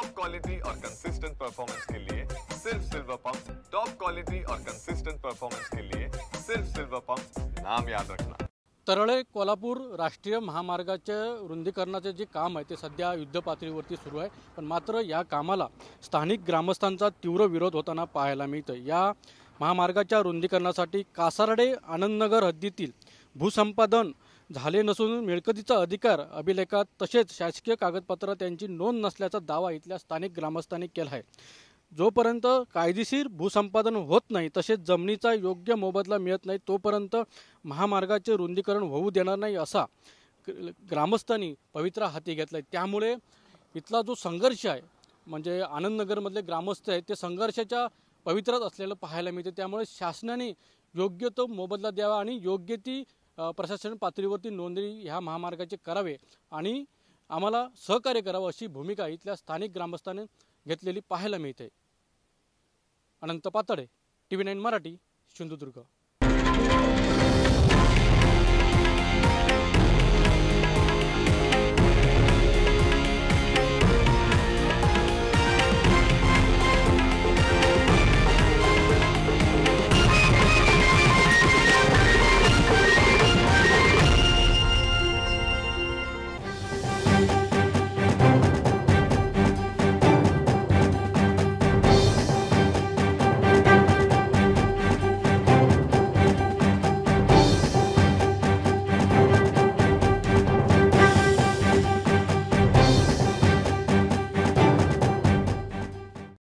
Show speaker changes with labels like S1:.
S1: Top quality और consistent performance के लिए सिर्फ सिल्वर पंप। टॉप क्वालिटी और कंसिस्टेंट परफॉर्मेंस के लिए सिर्फ सिल्वर पंप, नाम याद रखना।
S2: तरळे कोल्हापूर राष्ट्रीय महामार्गाचे रुंदीकरणाचे जे काम आहे ते सध्या युद्ध पातळीवरती सुरू आहे, पण मात्र या कामाला स्थानिक ग्रामस्थांचा तीव्र विरोध होताना पाहायला मिळतं। या महामार्गाच्या रुंदीकरणासाठी कासारडे आनंदनगर हद्दीतील भूसंपादन झाले नसून मिळकतीचा अधिकार अभिलेखात तसेच शासकीय कागदपत्रात त्यांची नोंद नसल्याचा दावा इथल्या स्थानिक ग्रामस्थांनी केला आहे। जोपर्यंत कायदेशीर भूसंपादन होत नाही तसेच जमिनीचा योग्य मोबदला मिळत नाही तोपर्यंत महामार्गाचे रुंदीकरण होऊ देणार नाही असा ग्रामस्थांनी पवित्रा हाती घेतलाय। त्यामुळे इथला जो संघर्ष आहे म्हणजे आनंदनगरमधले ग्रामस्थ आहेत ते संघर्षाच्या पवित्रात असलेलं पाहायला मिळते। त्यामुळे शासनाने योग्य तो मोबदला द्यावा आणि योग्य ती प्रशासन पातळीवरती नोंदणी ह्या महामार्गाचे करावे आणि आम्हाला सहकार्य करावं अशी भूमिका इथल्या स्थानिक ग्रामस्थांनी घेतलेली पाहायला मिळते। अनंत पातळे, TV9 मराठी, सिंधुदुर्ग।